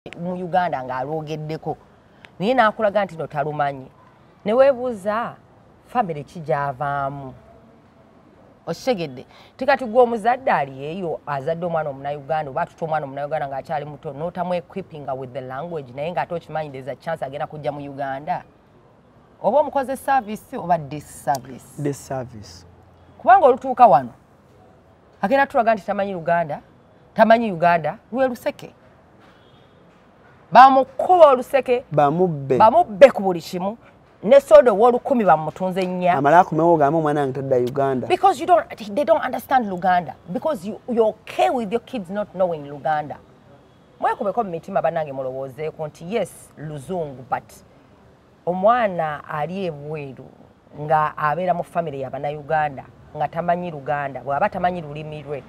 mu Uganda ng'alwogeddeko naye n'akulaga nti no talumanyi ne weebuuza family kijavaamu okitegedde tikati gwe omuzadde ali eyo azadde omwana omunayuganda oba atuta omwana omunayuganda ng'akyali muto n'otamu equippinga with the language naye ng'ate okimanyi there's a chance agenda kujja mu Uganda oba omukoze service oba disservice kubanga olutuuka wano agenda tulaga nti tamanyi Uganda lwe luseke bamukuba oluseke bamubbe ku buli kimu ne sodo w'olukumi bamutunze nnya amala akumewo gamba omwana wange tadda Uganda because they don't understand Luganda because you're okay with your kids not knowing Luganda mwekubeko mu mitima bannange mulowoozeeko nti yes luzungu but omwana ali ebweru nga abeera mu family y'Abannayuganda nga tamanyi Luganda bw'aba tamanyi lulimi lwe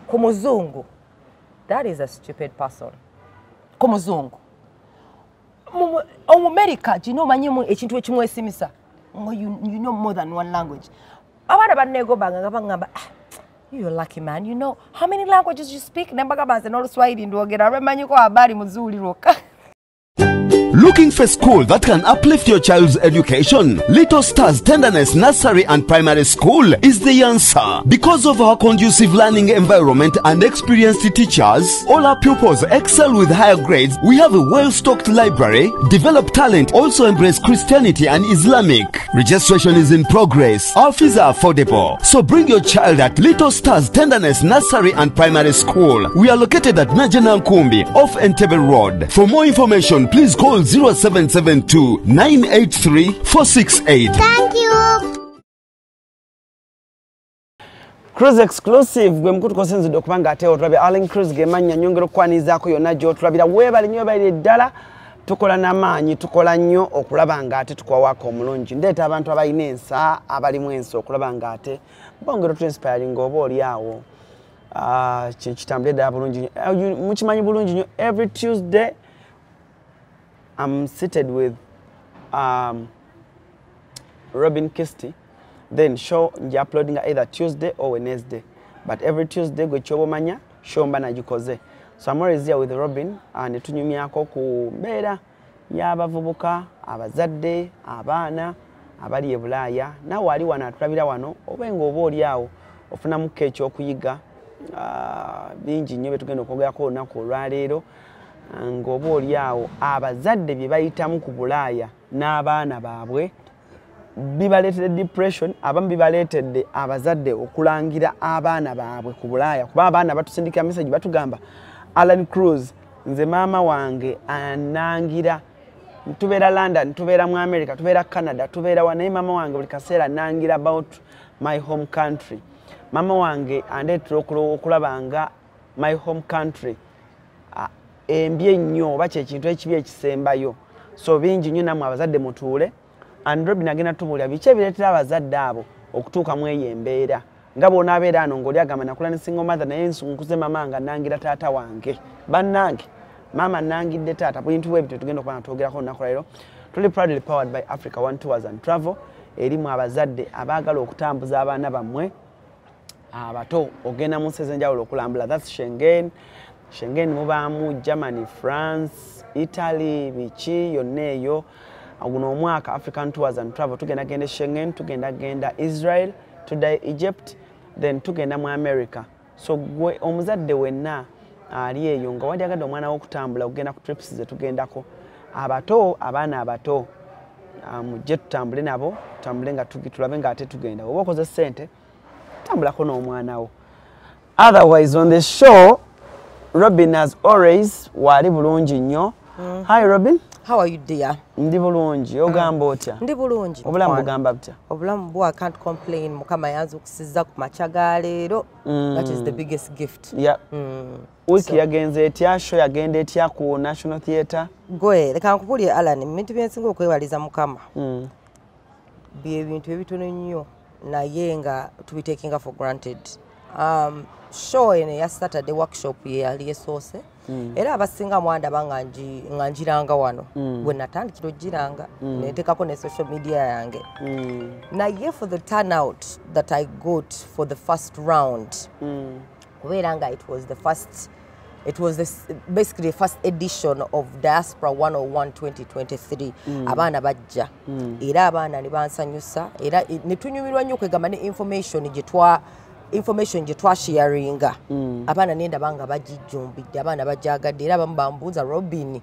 ku muzungu that is a stupid person ku muzungu America you know manyimu ekintu ekimwesimisa you know more than one language abaana bannego bangamba you're lucky man you know how many languages you speak nembaga banze n'Oluswahili ndwogera remanyiko habari muzuli roka. Looking for a school that can uplift your child's education? Little Stars Tenderness Nursery and Primary School is the answer. Because of our conducive learning environment and experienced teachers, all our pupils excel with higher grades. We have a well-stocked library, develop talent, also embrace Christianity and Islamic. Registration is in progress. Our fees are affordable. So bring your child at Little Stars Tenderness Nursery and Primary School. We are located at Najana Nkumbi off Entebbe Road. For more information, please call 0772 983 468. Thank you. CRUZ exclusive gwe mkutu kosenzi dokubanga ateo tulabira ALLANCRUZ gemanya nyongero kwanizaako yonna gyo tulabira weebale nnyo bali ddala tukola n'amaanyi tukola nnyo okulaba nga ate tukwawako omulungi ndeeta abantu abalina ensa abalimu ensa okulaba nga ate bongero tu inspiring oba oli awo kitambule ddala bulungi mukimanyi bulungi nnyo every Tuesday I'm seated with Robin Kisti. Then show nje uploading either Tuesday or Wednesday. But every Tuesday gwe chobo manya show mba najikoze. So I'm always here with Robin and tunyumyako ku Bera y'abavubuka abazadde abaana abali ebulaya na wali wana tulabira wano obengo oba oli awo ofuna muke ekyokuyiga bingi nnyo betugenda okwogerako olunaku olwaleero ngoba oli awo abazadde bye bayitamu ku bulaaya n'abaana baabwe bibaleetedde depression abamu bibaleetedde abazadde okulangira abaana baabwe ku bulaaya kuba abaana batusindikira message batugamba ALLANCRUZ nze maama wange anangira tubeera London tubeera mu America tubeera Canada tubeera wa naye maama wange buli kaseera nangira about my home country maama wange andeetera okulaba nga my home country embye nnyo oba kyekintu ekibi ekisembayo so bingi nnyo nammwe abazadde mutuule and Robin agenda tubuulira biki ebireetera abazadde abo okutuuka mu eyo embeera nga bw'onaabeera ano ng'oli agamba nakula ne single mother naye nsunkuze mama nga nangira taata wange bannange maama nangidde taata bintu bwe bityo tugenda okuba natwogerako olunaku lwaleero tuli proudly powered by Africa One Tours and Travel erimu abazadde abaagala okutambuza abaana bammwe abato ogenda mu nsi ez'enjawulo okulambula that's Schengen mubaamu Germany, France, Italy, biki yonna eyo guno omwaka African Tours and Travel tugenda genda Schengen tugenda genda Israel tuddayo Egypt then tugenda mu America so gwe omuzadde wenna ali eyo nga wali agadde omwana w'okutambula okugenda ku trips ze tugendako abato abaana abato mujje tutambule nabo tutambule nga tulabe nga ate tugenda oba okoze ssente tambulako n'omwana wo otherwise on the show Robin as always wali bulungi nnyo. Hi Robin. How are you dear? Ndi bulungi ogamba otya? Ndi bulungi. Obulamu bugamba butya? Obulamu bwo I can't complain mukama yanze okusiza ku machaga leero. That is the biggest gift. Yeah. Wiki yagenze etya show yagenda etya ku National Theatre? Gwe leka nkubulye Alan ebintu byensinga okwewaliza mukama. Bye ebintu ebitono nnyo naye nga tubitakinga for granted. Show ene ya Saturday workshop ye yali esoose era abasinga mwanda banganjiranga wano bwe natandikira ogiranga netekako ne social media yange naye for the turnout that I got for the first round kubeera nga it was the first it was basically the first edition of Diaspora 101 2023. Abaana bajja. Era abaana ne bansanyusa. Era ne tunyumirwa nnyo kwegamba ne information gye twasharinga. Abaana nenda banga bajijjumbidde, abaana bajagadde era abamu bambuuza Robin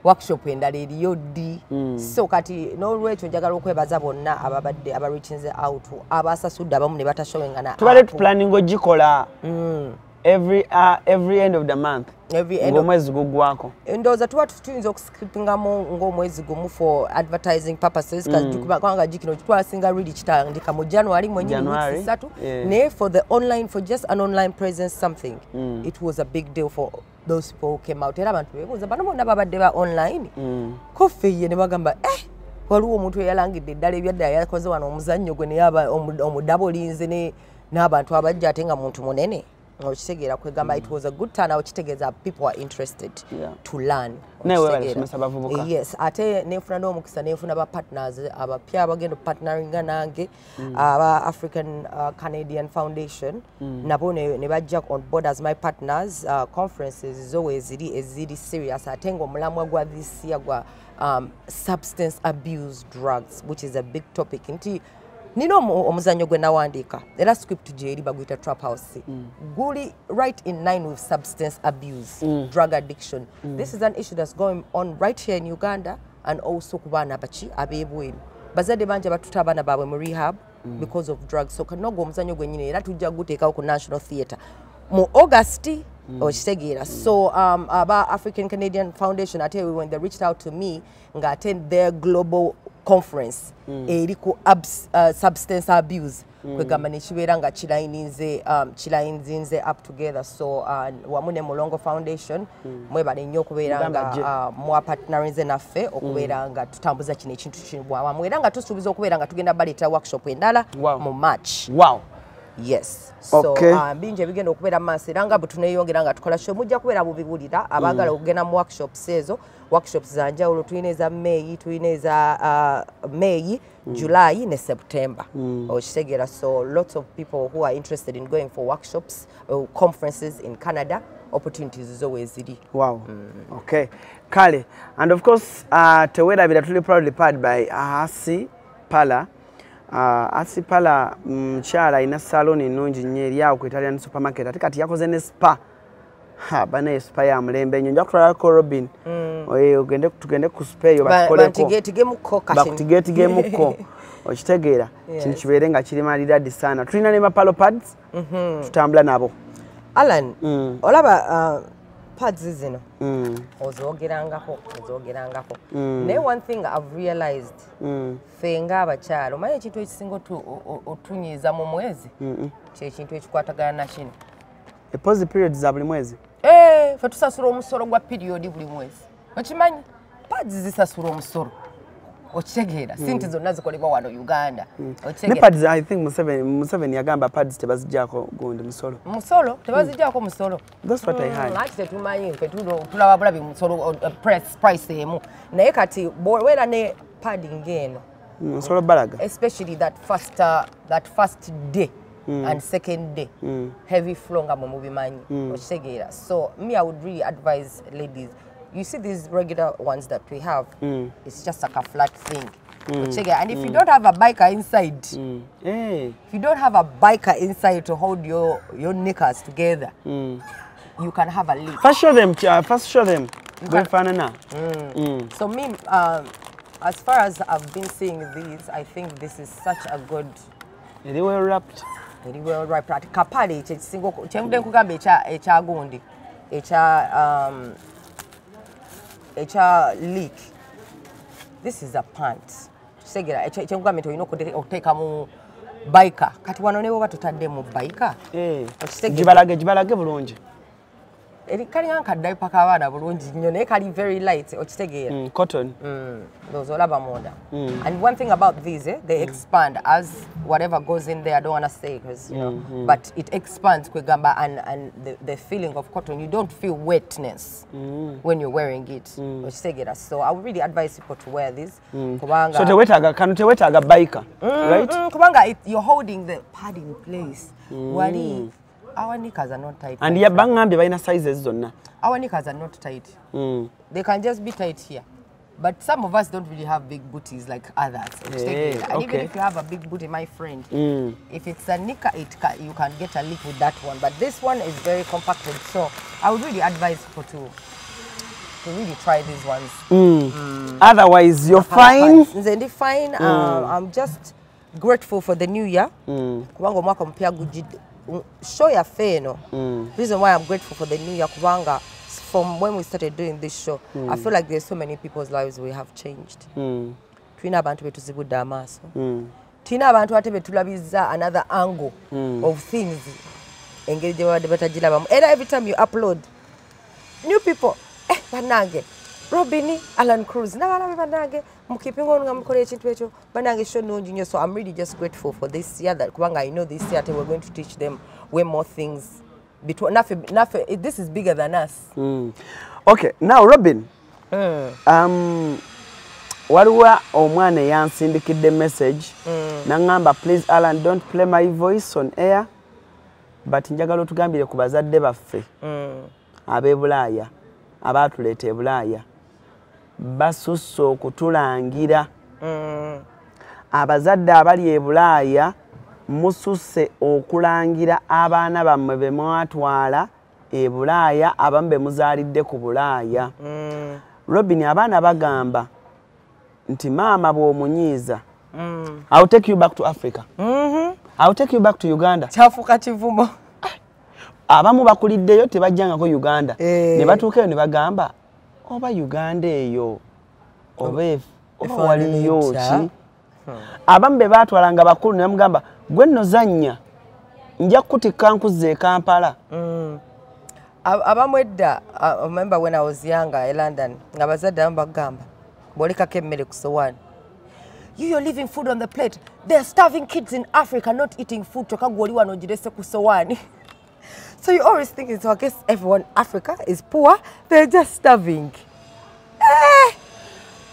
workshop endala eriyo ddi. So kati n'olwekyo njagala okwebaza bonna ababadde abareaching out abasasudde abamu ne batashowinga na tubale planning ogikola every end of the month. Ng'omwezi gugwako. Ndowooza tuba tuyinza okuskipingamu ng'omwezi gumu for advertising purposes kubanga gikino twasinga really kitandika mu January mwenyini weeks 3 naye for the online, for just an online presence something, it was a big deal for those people who came out. Era abantu beebuuza bano bonna babadde ba online koffe ye ne bagamba waliwo omuntu eyalangidde eddala ebyadda yakoze wano omuzannyo gwe naye omudabolinze n'abantu abajja ate nga muntu munene. It was a good turnout. People are interested to learn. Yes, ate nefuna n'omukisa nefuna ba partners abapya abagenda partneringa nange African Canadian Foundation nabo ne bajja on board as my partners. Conferences is always eziri serious. Ate ng'omulamwa gwa this year gwa substance abuse drugs, which is a big topic. Nino omuzannyo gwe nawandika era script gyeri baguyita Trap House guli right in line with substance abuse, drug addiction. This is an issue that's going on right here in Uganda and also ku baana bachi abebweru bazadde banje batuta abaana baabwe mu rehab because of drugs. So kanogo omuzannyo gwe nyine era tujja guteekawo ku National Theatre mu August okitegeera. So aba African Canadian Foundation ate when they reached out to me nga attend their global conference eriku substance abuse kwegamba nekibeera nga kilayinzinze up together. So wamu ne Mulongo Foundation mwebale nnyo okubeera nga mwa partnerinze naffe okubeera nga tutambuza kino ekintu wamu era nga tusuubiza okubeera nga tugenda baleeta workshop endala mu March. Yes. So bingi ebigenda okubeera maaso era nga bwe tuneeyongera nga tukola show mujja kubeera bubiwulira abaagala okugenda mu workshops ezo. Workshops za njawulo tulina eza May, tulina eza May, July ne September. Okitegeera. So lots of people who are interested in going for workshops or conferences in Canada, opportunities is always ziri. Wow. Okay. Kale. And of course, tewerabira tuli proudly powered by Asi Pala. Asi Pala mchala ina salon nnungi nnyo eri awo ku Italian supermarket ate kati yakoze ne spa. Bana spa ya mulembe nnyo njakutwala ko Robin. Tugende ku spa yo bakutegemuko okitegeera kintu kibeere nga kirimalira ddi sana. Tulina ne mapalo pads tutambula nabo. Alan olaba pads zino ozoogerangako. Naye one thing I've realized ffe ng'abakyala omanyi ekintu ekisinga otunyiiza mu mwezi kyekintu ekikwatagana na kino epozi periods za buli mwezi. Ffe tusasula omusolo gwa period buli mwezi okimanyi pads zisasula omusolo okitegeera sinti zonna zikolebwa wano Uganda. Ne pads I think Museveni yagamba pads tebazijjaako gundi musolo tebazijjaako musolo. That's what I heard. Ati tetumanyi ffe tulaba bulabi musolo price emu naye kati bwera ne padding eno musolo balaga especially that first day and second day heavy flow nga mubimanyi okitegeera. So me I would really advise ladies, you see these regular ones that we have, it's just like a flat thing. And if you don't have a biker inside, if you don't have a biker inside to hold your knickers together, you can have a leak. First show them. So me, as far as I've been seeing these, I think this is such a good. Very well wrapped. Very well wrapped. Kapali ekisingo kyemudde nkugamba ekyagundi ekya leak. This is a pant. Segera ekyenkugamba nti olina okuteeka mu biker. Kati wano ne bwoba tutadde mu biker. Gibalage bulungi. Kali nga kadaipa k'abaana bulungi nnyo naye kali very light okitegeera. Cotton. Those olaba munda. And one thing about these, they expand as whatever goes in there. I don't want to say because you know, but it expands kwegamba and the feeling of cotton. You don't feel wetness when you're wearing it. Okitegeera. So I would really advise people to wear this. Kubanga. So tewetaaga biker, right? Kubanga you're holding the pad in place. Wali Our knickers are not tight. And ya bangambe bayina sizes zonna. Our knickers are not tight. They can just be tight here. But some of us don't really have big booties like others. And even if you have a big booty, my friend, if it's a knicker, you can get a leak with that one. But this one is very compacted, so I would really advise people to really try these ones. Otherwise, you're fine. Fine. I'm just grateful for the new year. Show your fair, reason why I'm grateful for the new year, kubanga, from when we started doing this show, I feel like there's so many people's lives we have changed. Twina abantu betuzibudde amaaso. Twina abantu ate betulabiza another angle of things. Engeri gye babadde batagirabamu. Era every time you upload, new people, banange, Robini, ALLANCRUZ, n'abalabe banange, mukipingo nga mukole ekintu ekyo, banange show nungi nnyo. So I'm really just grateful for this year that kubanga I know this year we're going to teach them way more things. This is bigger than us. Okay, now Robin, waliwo omwana yansindikidde message nangamba, please Alan, don't play my voice on air, but njagala otugambire ku bazadde baffe ab'e Bulaaya abaatuleeta e Bulaaya basusse okutulangira. Abazadde abali e Bulaaya mususse okulangira abaana bammwe be mwatwala e Bulaaya, abamu be muzaalidde ku Bulaaya. Robin, abaana bagamba nti maama bw'omunyiiza, I'll take you back to Africa. I'll take you back to Uganda. Kyafuuka kivumo. Abamu bakuliddeyo tebajjangako Uganda. Ne batuukayo ne bagamba, oba Uganda eyo oba waliyo ki? Abamu be baatwalanga bakulu ne bamugamba, gwe nno zannya nja kutikka nkuzze e Kampala. Abamu edda, I remember when I was younger in London, nga bazadde abamu bagamba, bw'olikako emmere ku sowaani, you're leaving food on the plate. They're starving kids in Africa not eating food. Toka gwoli wano ogirese ku sowaani. So you always think, so I guess everyone in Africa is poor, they're just starving.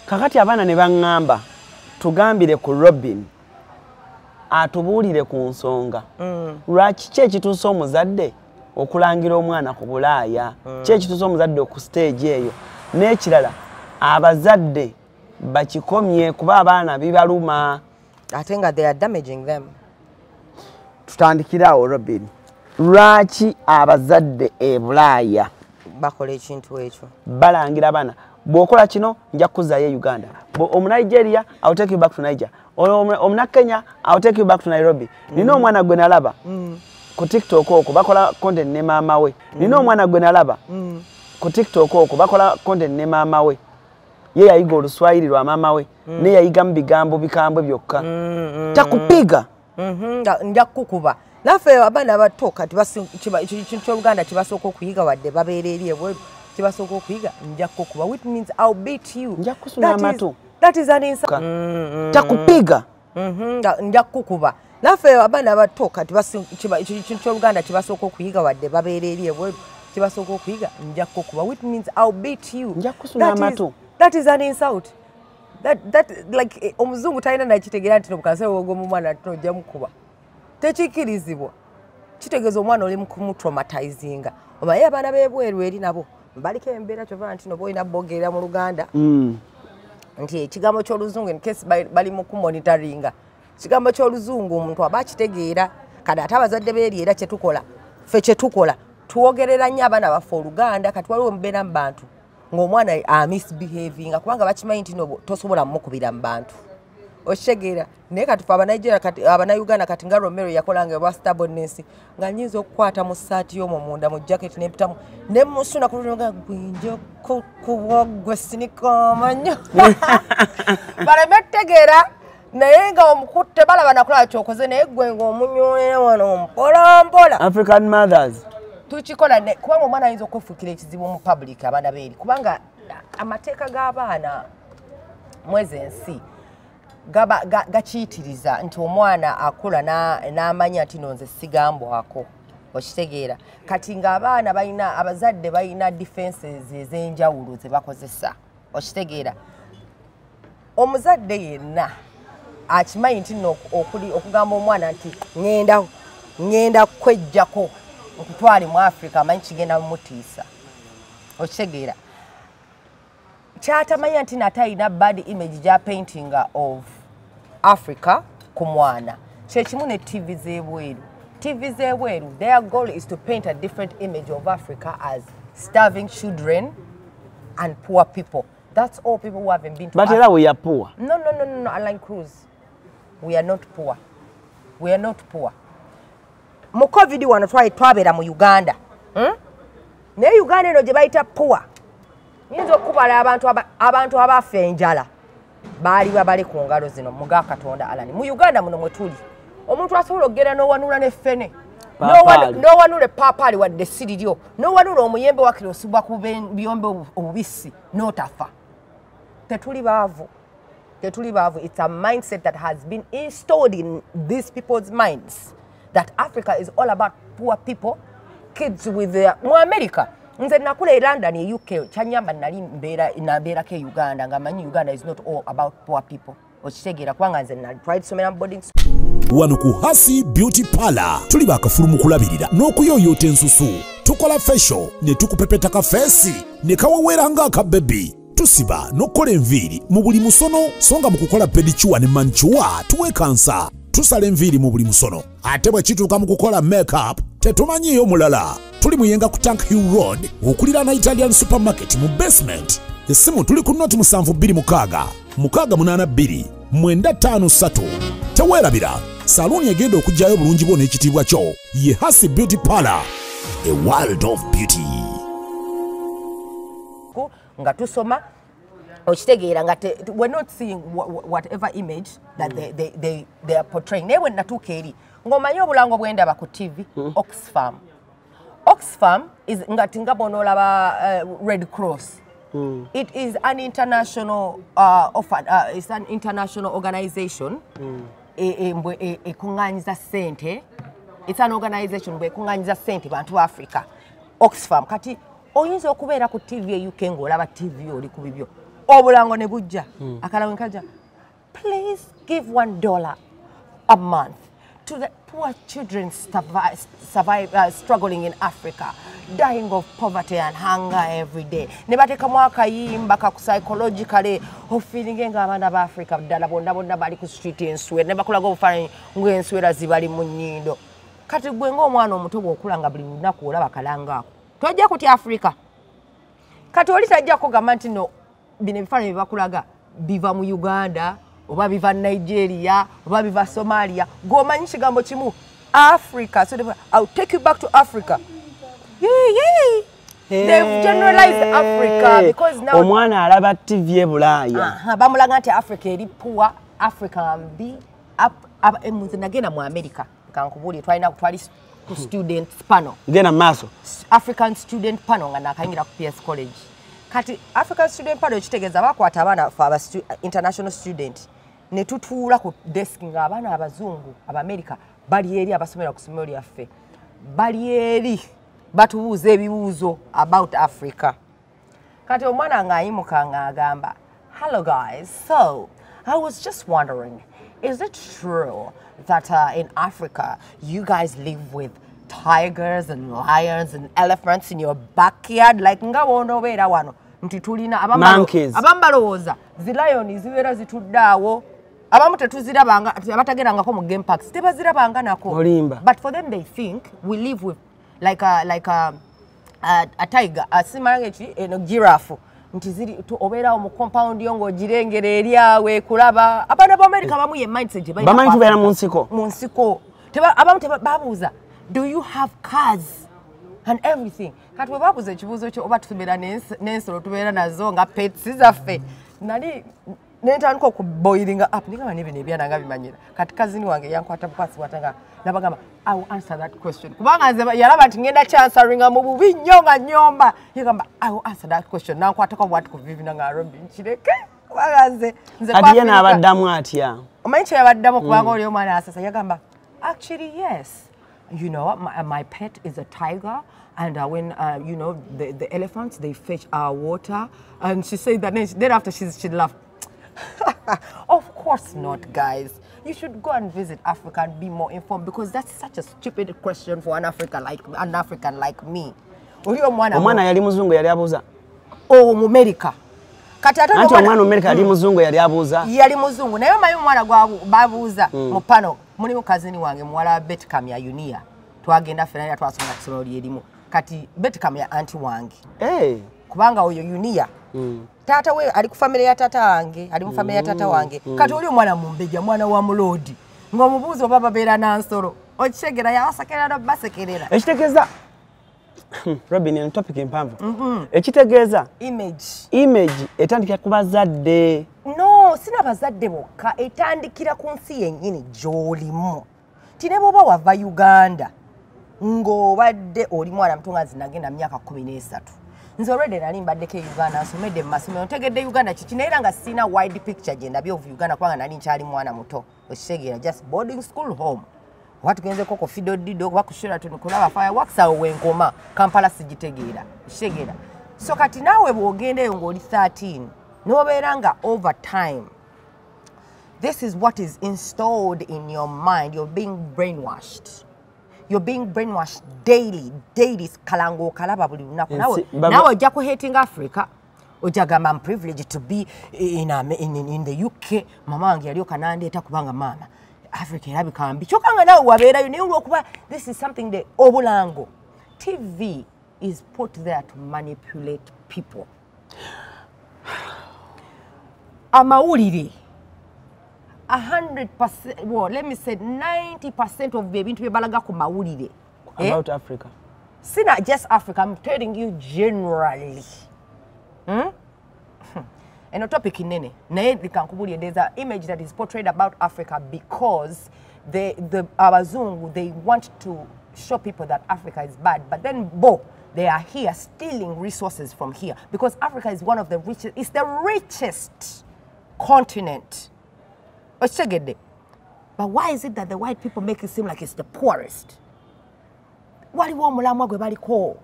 Kakati abaana ne baŋŋamba tugambire ku Robin atubuulire ku nsonga. Lwaki ki ekituusa omuzadde okulangira omwana ku Bulaaya? Ki ekituusa omuzadde ku stage eyo? N'ekirala abazadde bakikomye kuba abaana bibaluma. I think that they are damaging them. Tutandikirawo Robin. Lwaki abazadde e Bulaaya bakola ekintu ekyo? Balangira abaana, bw'okola kino nja kuzaayo e Uganda. Nigeria, I'll take you back to Niger. Omuna Kenya, I'll take you back to Nairobi. Nina omwana gwe nalaba ku TikTok okwo bakola content ne maama we. Nina omwana gwe nalaba ku TikTok okwo bakola content ne maama we. Ye yayiga Oluswayiri lwa maama we, ne yayiga mu bigambo bikambwe byokka. Takupiga. Nja kukuba. Naffe abaana abato kati ekintu ky'Oluganda kibasooka okuyiga wadde babeera eri ebweru, kibasooka okuyiga nja kukuba, which means I'll beat you. Nja kusuna amatu. That is an insult. Takupiga. Nja kukuba. Naffe abaana abato kati ekintu ky'Oluganda kibasooka okuyiga wadde babeera eri ebweru, kibasooka okuyiga nja kukuba, which means I'll beat you. Nja kusuna amatu. That is an insult. That like omuzungu talina nakitegeera nti nobukase ogw'omu mwana tojja mukuba. Tekikirizibwa. Kitegeeza omwana oli mu traumatizinga. Obaye abaana b'ebweru eri nabo baliko embeera kyova nti no boyina bogerera mu Luganda. Nti ekigambo ky'Oluzungu in case bali mu kumonitoringa. Ekigambo ky'Oluzungu omuntu aba akitegeera. Kati ate abazadde beeri era kyetukola. Ffe kyetukola. Tuwogerera nnyo abaana baffe Oluganda kati waliwo mubeera mu bantu. Ng'omwana misbehavinga kubanga bakimanyi nti no tosobola mukubira mu bantu. Oshegeera naye kati fa Nigeria kati Uganda kati nga Romero yakolanga lwa stubbornness nga nyinza okukwata mu saati y'omwo munda mu jacket n'empitamu ne musuna kulunga gwinjo kuwogwe sinikamanyo balemetegeera naye nga omukutte balaba nakola kyokoze naye gwe ng'omunyolera wano mpola African mothers tukikola kubanga omwana ayinza okufuukira ekizibu mu public abaana beeri kubanga amateeka g'abaana mwezi ensi gakiyitiriza nti omwana akula n'amanya nti nonze sigambwako okitegeera kati ng'abaana balina abazadde balina defenses ez'enjawulo ze bakozesa okitegeera omuzadde yenna akimanyi nti okugamba omwana nti ngenda kwejjako okutwali mu Africa amanyi kigenda mumutiisa okitegeera kyatamanya nti natalina bad image gya painting of Africa ku mwana kyekimu ne TV z'ebweru their goal is to paint a different image of Africa as starving children and poor people. That's all people who haven't been to But Africa. we are poor. No, ALLANCRUZ. We are not poor. We are not poor. Mu COVID wano twabera mu Uganda. Ne Uganda eno gye bayita poor. Nyinza okubala abantu abafa enjala. Baali babale ku ngalo zino muga Katonda alani. Mu Uganda muno mwe tuli. Omuntu asobola okugenda n'owanula n'effene. N'owanula epaapaali wadde siriryo. N'owanula omuyembe wakiri osibwa ku biyombe obubisi n'otafa. Tetuli baavu. It's a mindset that has been installed in these people's minds that Africa is all about poor people, kids with mu America. Nze nakula e London e UK kyanyamba nali mbeera ke Uganda nga manyi Uganda is not all about poor people. Okitegeera kubanga nze nali pride somera boarding school. Wano ku Hasi Beauty Parlor tuli bakafulu mu kulabirira n'okuyooyoota ensusu. Tukola facial ne tukupepeta ka face ne kawawera ng'aka baby. Tusiba n'okukola enviiri mu buli musono songa mu kukola pedicure ne manicure tuwe kansa. Tusala enviiri mu buli musono ate bwe kituuka mu kukola makeup tetumanyiiyo mulala. Tuli muyenga ku Tank Hill Road okulira na Italian supermarket mu basement. Essimu tuli ku noti 726 682 953. Teweerabira saluni egenda okujjayo bulungi bwo n'ekitiibwa kyo ye Hasi Beauty Parlor, a world of beauty. Nga tusoma okitegeera nga we're not seeing whatever image that they are portraying. Naye when natuuka eri ng'omanyi obulango bwendaba ku TV Oxfam is nga tinga bonoolaba Red Cross. It is an international it's an international organization. Ekunganyiza sente. It's an organization bwe ekunganyiza sente bantu ba Africa. Oxfam kati oyinza okubeera ku TV e UK ng'olaba TV oli ku bibyo. Obulango ne bujja. Akalawo nkaja. Please give $1 a month to the poor children struggling in Africa, dying of poverty and hunger every day. Ne batekamu akayimba ka psychologically of feeling ng'abaana ba Africa ddala bonna bali ku street enswera ne bakulaga obufaananyi ng'enswera zibali mu nnyindo. Kati gwe ng'omwana omuto bw'okula nga buli lunaku olaba kalanga ako. Tojja kutya Africa. Kati oli tajja kugamba nti no bino ebifaananyi bye bakulaga biva mu Uganda oba biva Nigeria oba biva Somalia. Gwomanyi kigambo kimu Africa. So I'll take you back to Africa. Yay. They've generalized Africa because now omwana alaba TV e Bulaaya. Bamulaga nti Africa eri poor, Africa mbi. Emunze nagenda mu America. Kankubuli twalina kutwali ku students panel. Genda maaso. African student panel nga nakayingira ku PS College. Kati African student panel kitegeeza bakwata abaana fa international student ne tutuula ku desk nga abaana abazungu America bali eri abasomera ku ssomero lyaffe. Bali eri batubuuza ebibuuzo about Africa. Kati omwana ng'ayimuka ng'agamba, hello guys, so I was just wondering, is it true that in Africa you guys live with tigers and lions and elephants in your backyard like nga wondobeera wano nti tulina abambalowooza zi lion zibeera zitudde awo abamu tetuzirabanga abatagerangako mu game parks tebazirabanga nako but for them they think we live with like a tiger asimanga eki eno giraffe nti ziri obeerawo mu compound yo ng'ogirengera eri awe kulaba abaana b'America bamu ye mindset gye bamanyi tubeera mu nsiko abamu babuuza do you have cars and everything. Kati bwe babuuza ekibuuzo kyo oba tubeera n'ensolo tubeera nazo nga pets zaffe nali nentandika okuboilinga up nigamba n'ebyo ebyana nga bimanyira kati kazini wange yankwata bukwasi watanga nabagamba I will answer that question kubanga nze yalaba nti ngenda kyansaringa mu bubi nnyo nga nnyomba yagamba I will answer that question nankwatako bwati ku vivina nga Robi nkireke kubanga nze ati ye n'abaddamu atya omanyi kye yabaddamu kubanga oli omwana asasa yagamba actually yes. You know, my pet is a tiger, and when you know the elephants, they fetch our water. And she said that then after she laughed. Of course not, guys. You should go and visit Africa and be more informed, because that's such a stupid question for an African like me. Omwana yali muzungu yali abuuza. Oh, mu America. Kati ate omwana mu America yali muzungu yali abuuza. Yali muzungu. Naye mayi omwana gwa babuuza mu pano. Mulimu kazini wange muwala Betcam ya Unia. Twagenda fena twasoma kisolo lyerimu. Kati Betcam ya anti wange. Kubanga oyo Unia. Tata we ali ku family ya tata wange, ali mu family ya tata wange. Kati oli omwana mumbeja, mwana wa mulodi. Ngomubuuzo baba Bera nansolo. Ochegera yawasakera no basekerera. Ekitegeza Robin on topic impanvu. Ekitegeza image etandikira ku bazadde. No, sina bazadde bokka, etandikira ku nsi yennyini gy'olimu. Tine boba wava Uganda ng'obadde oli mwana mutungazi nagenda myaka 13. Nze already nali mbaddeko Uganda, nsomedde mu masomero, ntegedde Uganda kiki naye era nga sina wide picture gye ndabye of Uganda kubanga nali nkyali mwana muto. Okitegeera, just boarding school home. Watugenze koko fido dido bakushira tunukulaba fireworks awo wenkoma Kampala sigitegeera. Okitegeera. So kati naawe bw'ogendeyo ng'oli 13 n'obeera nga over time, this is what is installed in your mind. You're being brainwashed. You're being brainwashed daily. Kalango kalaba buli lunaku. Now ojja ku hating Africa. Ojagamba I'm privileged to be in the UK. Mama wange yali okanandeeta kubanga mama Africa erabika mbi. Kyokanga nawe wabeerayo naye olwokuba this is something that obulango. TV is put there to manipulate people. Amawulire 100%, well, let me say 90% of the ebintu byebalaga ku mawulire about Africa. See, not just Africa, I'm telling you generally. And a topic in nene, there's an image that is portrayed about Africa because the Abazungu, they want to show people that Africa is bad, but then they are here stealing resources from here because Africa is one of the richest, it's the richest continent. But why is it that the white people make it seem like it's the poorest? Waliwo omulamwa gwe baliko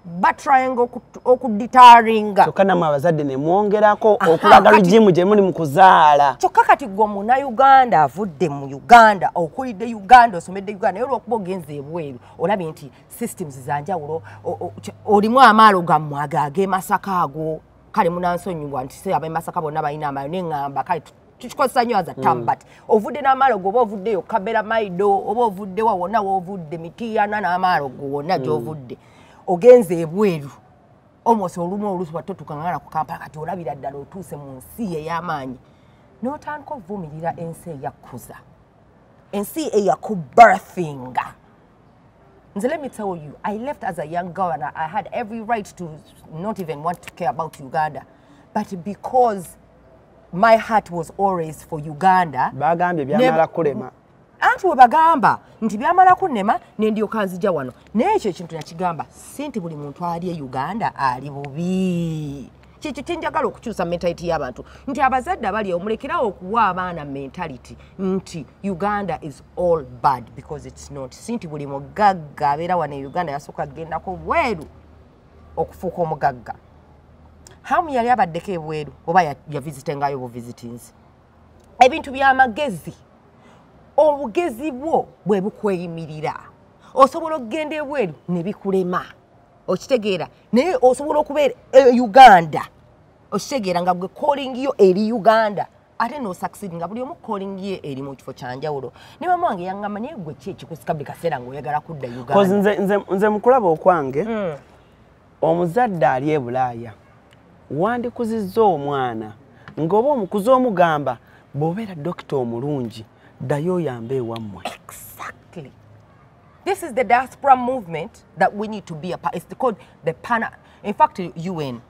batriangle okuditaringa kyokka abazadde ne mwongerako okulaga regimu gye muli mu kuzaala kyokka kati gwe Munnayuganda avudde mu Uganda okulidde Uganda osomedde Uganda naye olwokuba ogenze ebweru olabye nti systems zanjawulo olimu amaalo gammwe agage Masaka ago kale munansonyiwa nti se ab'e Masaka bonna balina amaalo neŋŋamba kale tukikozesa nnyo aza tambat ovudde n'amaalo go oba ovuddeyo Kabera Maido oba ovudde wa wonna w'ovudde Mitiana n'amaalo go wonna gy'ovudde ogenze ebweru almost olumu oluusi wattotukangana ku Kampala kati olabira ddala otuuse mu nsi ey'amaanyi n'otandika ovumirira ensi eyakuza ensi eyakubirthinga. Nze let me tell you, I left as a young girl and I had every right to not even want to care about Uganda, but because my heart was always for Uganda. Bagambye byamala kulema. Anti we bagamba nti byamala kunema ne ndyoka nzija wano. Naye ekyo ekintu nakigamba sinti buli muntu ali Uganda ali bubi. Kiki tinjagala okukyusa mentality y'abantu. Nti abazadde abali omulekerawo okuwa abaana mentality nti Uganda is all bad because it's not. Sinti buli mugagga abeera wano Uganda yasooka agendako bweru okufuuka omugagga. Hamu yali abaddeko ebweru oba yavisitingayo buvisitings. Ebintu by'amagezi obugezi bwo bwe bukweyimirira osobola okugenda ebweru ne bikulema okitegeera naye osobola okubeera Uganda okitegeera nga gwe calling yo eri Uganda ate no succeed nga buli omu calling ye eri mu kifo kyanjawulo ne mama wange yangamba naye gwe ki ekikusika buli kaseera ng'oyagala kudda Uganda nze mukulaba okwange omuzadde ali e Bulaaya wandikuzizza omwana ng'oba omukuzi omugamba bw'obeera dokita omulungi dayo yambe ewammwe. Exactly. This is the diaspora movement that we need to be a part. It's called the in fact, UN,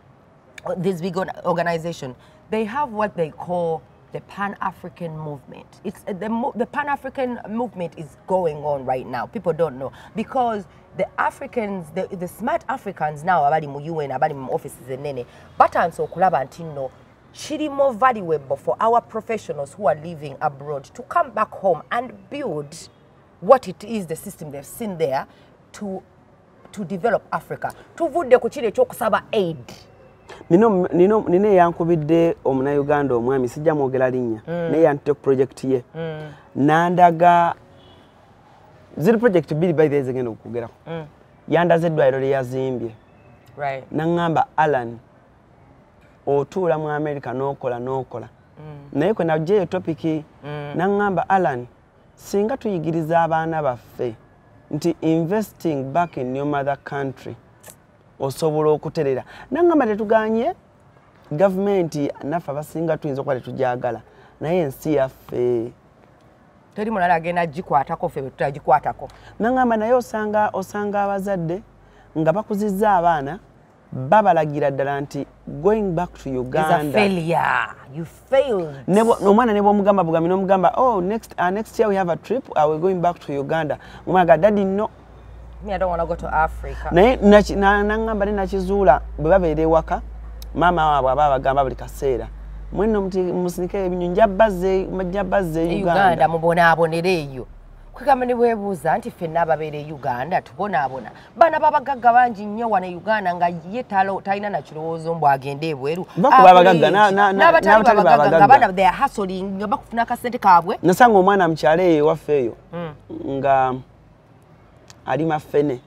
this big organization, they have what they call the Pan-African movement. It's the Pan-African movement is going on right now. People don't know because the Africans, the smart Africans now abali mu UN, abali mu offices enene, batanso okulaba nti no chiri more valuable for our professionals who are living abroad to come back home and build what it is, the system they've seen there to develop Africa. Tuvudde ku kiri ekyokusaba aid. nino yankubidde omunayuganda omwami sijja mwogera linnya naye yantute ku project ye nandaga ziri project bbiri by the zigenda okugerako yandaze eddwaliro lye yazimbye naŋŋamba Alan otuula mu America n'okola naye kwe najjeeyo topiki naŋŋamba Alan singa tuyigiriza abaana baffe nti investing back in your mother country osobola okuterera naŋŋamba tetuganye gavumenti naffe abasinga tuyinza okuba tetujagala naye ensi yaffe teri mulala agenda gikwatako ffe betutagikwatako naŋŋamba naye osanga abazadde nga bakuzizza abaana babalagira ddala nti going back to Uganda omwana ne bwomugamba bugambi n'omugamba next year we have a trip we're going back to Uganda omwana daddy no I don't want to go to Africa. Naye naŋŋamba ne nakizuula bwe babeera ewaka maama waabwe aba bagamba buli kaseera mwenno musinike ebinyu njja bazze Uganda mubonaabonera eyo kwegamba ne bwebuuza nti ffenna ababeera e Uganda tubonaabona baana babagagga bangi nnyo wano e Uganda nga ye talina na kirowoozo mbu agende ebweru n'abatali babagagga nga baana they are hustling nga bakufuna akasente kaabwe nasanga omwana mukyalo eyo ewaffe eyo nga ali mafene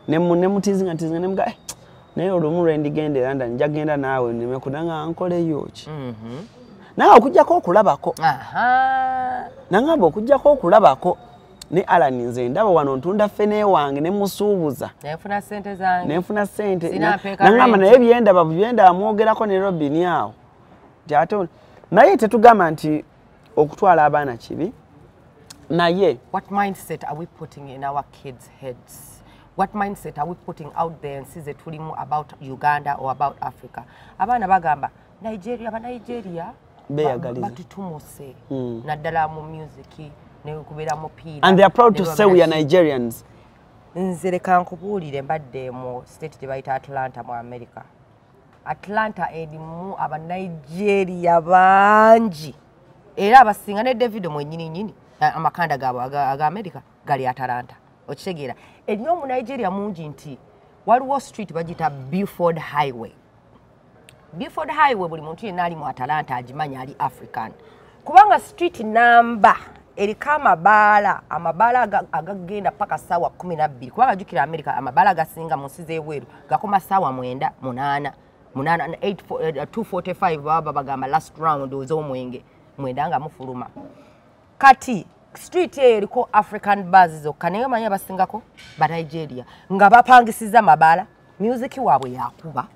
nemutizinga nemuga naye olumu lwe ndigenda eranda njagenda naawe neme kunanga nkoleyo ki naye okujjako okulabako nangamba okujjako okulabako ne Alan nze ndaba wano ntunda fene wange ne musuubuza nenfuna sente nangamba naye byendaba mwogerako ne Robin awo naye tetugamba nti okutwala abaana kibi naye what mindset are we putting in our kids' heads? What mindset are we putting out there and see the tulimu about Uganda or about Africa? Abana bagamba Nigeria batutumuse naddala mu music ne kubeera mu pira and they are proud to say we are Nigerians. Nze leka nkubuulire mbadde mu state gye bayita Atlanta mu America. Atlanta erimu aba Nigeria bangi era abasinga ne David mwennyini amakanda gaabwe aga America gali Atlanta okitegeera erinyo mu Nigeria mungi nti waliwo street bagita Beaufort Highway buli muntu yenna ali mu Atlanta agimanya ali African kubanga street number eriko amabaala agagenda paka saawa 12 kubanga jukira America amabaala agasinga mu nsi z'ebweru gakoma saawa 8 2:45 baba bagamba last round oz'omwenge mwenda nga mufuluma kati street eriko African bars zokka naye manya basingako ba Nigeria nga bapangisiza mabaala music waabwe yakuba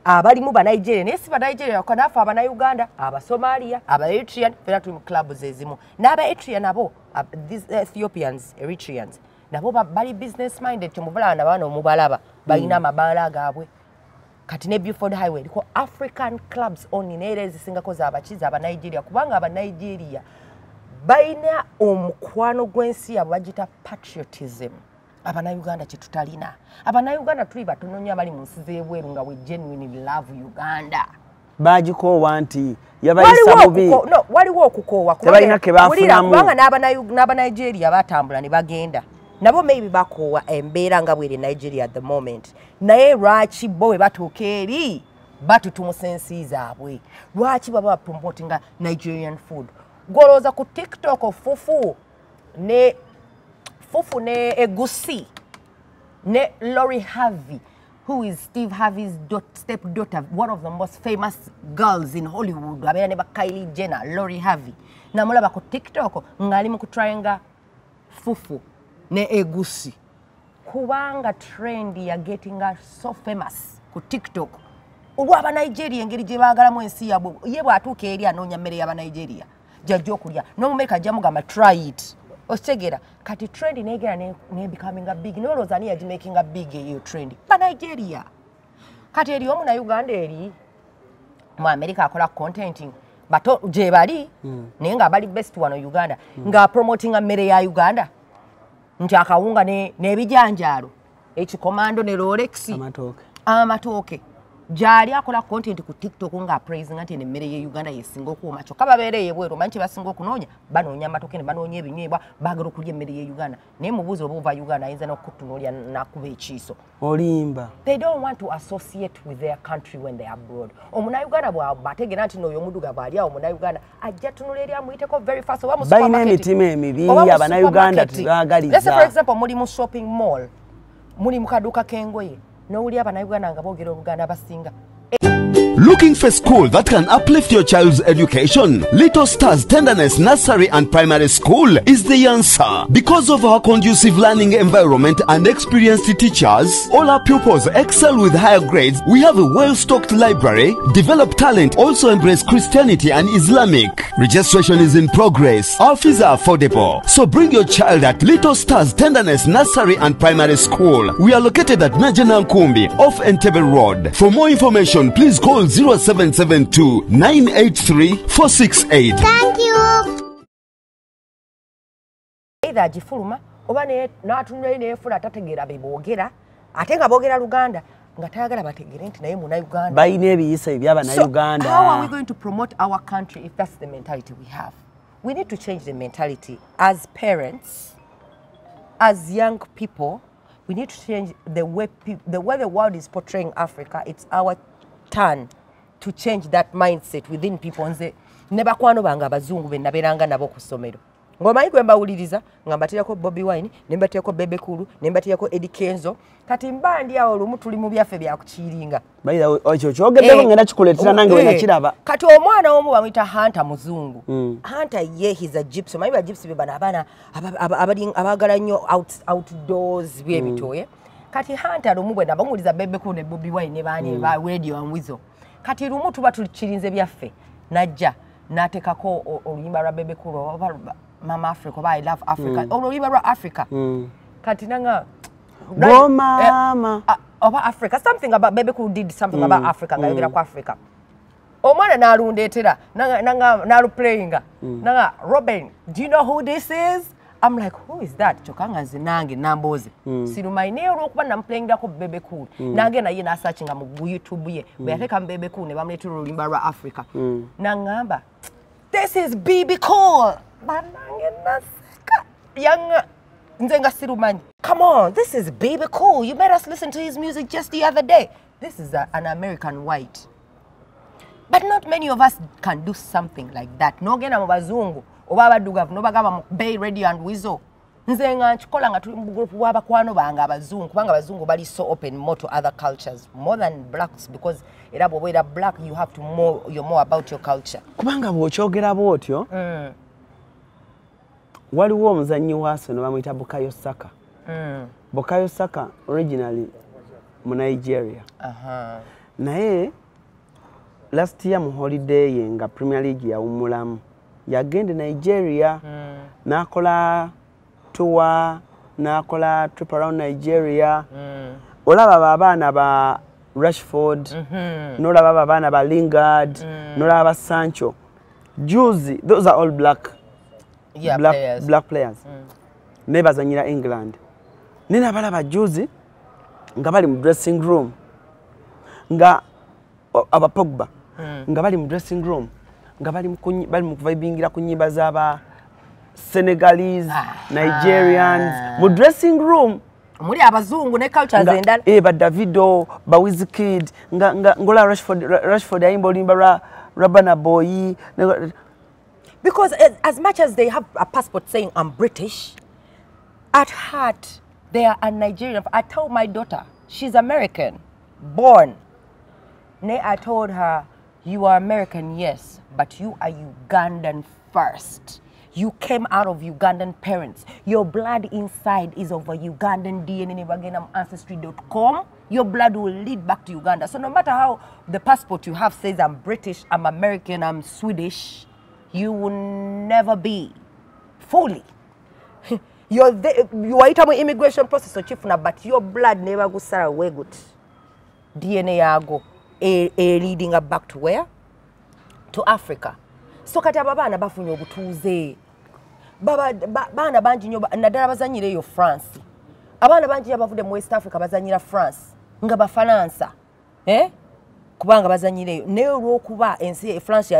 abalimu ba Nigeria nesi ba Nigeria kanafa aba Uganda aba Somalia aba Eritrean fera tu clubs ezimu n'aba Eritrean nabo these Ethiopians Eritreans nabo bali business minded tumubala bano mubalaba balina mabaala gaabwe kati ne Beaufort Highway eriko African clubs only nere zisingako za abakiza aba Nigeria kubanga aba Nigeria baina omukwano gwensi abagita patriotism abana Uganda kitutalina abana Uganda tuli batononya abali mu nsi z'ebweru nga we genuinely love Uganda bagikowa nti yabayisa bubi waliwo okukoowa kubanga n'aba Nigeria batambula ne bagenda nabo maybe bakoowa embeera nga bwere Nigeria at the moment naye lwaki bo we batuuka eri batutumusa ensi zaabwe lwaki baba promotinga Nigerian food goloza ku TikTok fufu ne egusi ne Lori Harvey who is Steve Harvey's stepdaughter, one of the most famous girls in Hollywood abera ne ba Kylie Jenner. Lori Harvey namulaba ku TikTok ngali mu kutrenga fufu ne egusi kubanga trend ya getting so famous ku TikTok olw'aba Nigeria engeri gye baagalamu ensi yabwe ye bw'atuuka eri anoonya mmere y'aba Nigeria jajja okulya n'omumeka ajja mugamba try it okitegera kati trend negera ne becoming a big noloza ni yaji making a big eyo trend ba Nigeria kati eri omu na Uganda eri mu America akola contenting bato je bali naye nga bali best wano Uganda nga promoting mmere ya Uganda nti akawunga n'ebijanjaalo ekikomando ne Rolex amatooke jali akola content ku TikTok nga praising ati emmere ye Uganda yesinga okuuma kyokka babeereye bweru manchi basinga okunoonya banoonya amatoke ne banoonya ebinyeebwa baagala okulya emmere ye Uganda naye mubuuzi oba ova Uganda ayinza n'okutunuulya nakuba ekiiso olimba. They don't want to associate with their country when they are abroad. Omunayuganda bw'ategeera nti n'oyo omudugavu ali awo omunayuganda ajja tunula eri amuyiteko very fast oba mu supermarket. Balina emitima emibi abanayuganda tebaagaliza. Let's say for example muli mu shopping mall muli mu kaduuka k'engoye n'owuli abanayuganda nga boogera Oluganda abasinga. Looking for school that can uplift your child's education? Little Stars Tenderness Nursery and Primary School is the answer. Because of our conducive learning environment and experienced teachers, all our pupils excel with higher grades. We have a well-stocked library, develop talent, also embrace Christianity and Islamic. Registration is in progress. Our fees are affordable. So bring your child at Little Stars Tenderness Nursery and Primary School. We are located at Najana Nkumbi off Entebbe Road. For more information, please call 0772 983 468. Thank you. Either jifuluma oba ne natunule ne fula tategera bebogera ate nga bogera Luganda nga tayagala bategere nti naye muna Uganda bayina ebiyisa ebyaba na Uganda. How are we going to promote our country if that's the mentality we have? We need to change the mentality as parents, as young people. We need to change the way the world is portraying Africa. It's our turn to change that mindset within people. Nze nebakwano banga abazungu be naberanga nabo ku ssomero ngomanyi kwe mbawuliriza nga mbatirako Bobby Wine ne mbatirako Bebe Kulu ne mbatirako Eddie Kenzo kati mbandi awo lumu tuli mu byaffe bya kukiringa bayira okyo kyogeddeko ngenda kikuleetera nange we nakiraba kati omwana omu bamuyita Hunter muzungu Hunter ye he's a gypsy mayiba gypsy be bana abana abagala nnyo outdoors byebitoye kati Hunter lumu bwe nabamuliza Bebe Kulu ne Bobby Wine ne baani ba radio and Wizo kati lumu tuba tukirinze byaffe najja natekako oluyimba lwa Bebe Kulu Mama Africa oba I love Africa oluyimba lwa Africa kati nanga oh mama oba Africa something about Bebe Kulu did something about Africa nga yogera ku Africa omwana nalundetera nanga nalu playinga nanga Robin do you know who this is? I'm like, who is that? Chokanga zinange namboze. Sirumaine olwokuba namplayinga ko Bebe Kulu. Nange naye na searchinga mu YouTube ye. Bwateka Bebe Kulu ne bamuleta oluyimba lwa Africa. Nangamba, this is BB Cool. Banange naseka. Yanga nze nga sirumanyi. Come on, this is BB Cool. You made us listen to his music just the other day. This is an American white. But not many of us can do something like that. Nogena mu bazungu. Oba badugavu nobagamba mu Bay Radio and Wizo nze nga nkikola nga tuli mu group w'abakwano bange abazungu kubanga abazungu bali so open more to other cultures more than blacks because era bw'obeera black you have to you're more about your culture kubanga bw'okyogera bw'otyo waliwo omuzannyi waaso ne bamuyita Bukayo Saka Bukayo Saka originally mu Nigeria naye last year mu holiday ye nga Premier League yawummulamu yagende Nigeria nakola tour nakola trip around Nigeria olaba abaana ba Rashford nolaba abaana ba Lingard nolaba Sancho Juzi those are all black players ne bazanyira England nina balaba Juzi nga bali mu dressing room nga aba Pogba nga bali mu dressing room nga bali mu vibingira ku nyimba z'aba Senegalese Nigerians mu dressing room muri abazungu ne culture zendala ba Davido ba Wizkid nga ngola Rashford ayimba olimba Rabana Boy because as much as they have a passport saying I'm British at heart they are a Nigerian. I told my daughter she's American born I told her you are American, yes, but you are Ugandan first. You came out of Ugandan parents. Your blood inside is of a Ugandan DNA. Ancestry.com. Your blood will lead back to Uganda. So no matter how the passport you have says I'm British, I'm American, I'm Swedish, you will never be fully. You are in immigration process, but your blood never goes away good. DNA go. Leading up back to where? To Africa. So kati abana bafunye obutuuze. Bana bangi nnyo naddala bazanyira eyo France. Abana bangi abavudde mu West Africa bazanyira France nga Bafaransa. kubanga bazanyireyo naye olw'okuba ensi France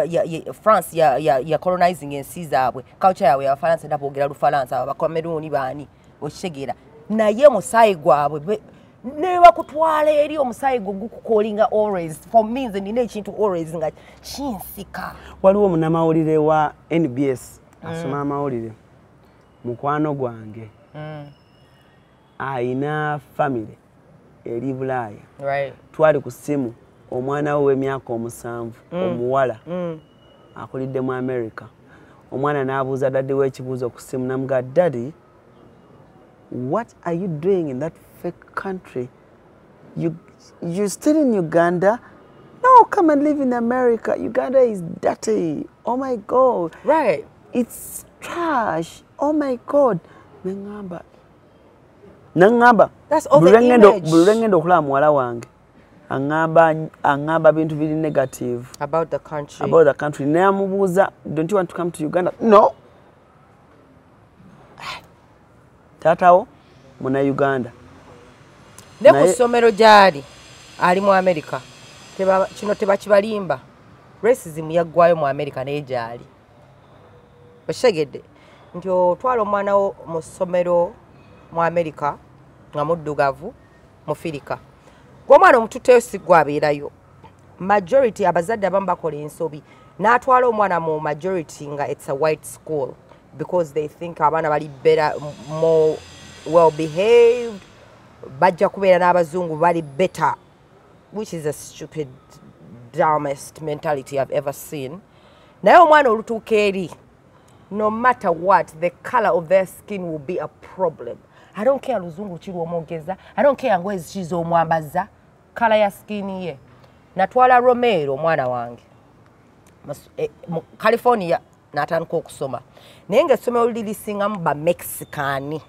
ya colonizing ensi zaabwe culture yaabwe y'Abafalansa era boogera Lufalansa Abacameroon baani okitegeera naye musaayi gwabwe ne bakutwala eri omusaayi gwo gukukolinga always for me nze nina ekintu always nga kinsika. Waliwo munnamawulire wa NBS asoma amawulire mukwano gwange ayina family eri Bulaaya twali ku ssimu omwana we w'emyaka 7 omuwala akulidde mu America omwana n'abuuza daddy we ekibuuzo ku ssimu namuga daddy what are you doing in that fake country you still in Uganda no come and live in America Uganda is dirty oh my god right it's trash oh my god nangamba that's over the image bulengendo okulaba muwala wange angamba bintu bili negative about the country namubuuza don't you want to come to Uganda no tatawo muna Uganda ne ku ssomero gyali ali mu America kino tebakibalimba racism yaggwayo mu America naye gyali oshegedde nti otwala omwana wo mu ssomero mu America nga muddugavu mu Firika gw'omwana omututeyo si gwabeerayo majority abazadde abamu bakola ensobi n'atwala omwana mu majority nga it's a white school because they think abaana bali better more well behaved bajja kubeera n'abazungu bali better which is a stupid dumbest mentality I've ever seen naye omwana olutuuka eri no matter what the color of their skin will be a problem I don't care luzungu kiri omwogeza I don't care ngoye zikizo omwambaza color ya skin ye natwala Romero omwana wange mu California natandika okusoma naye ng'essomero lirisingamu ba Mexican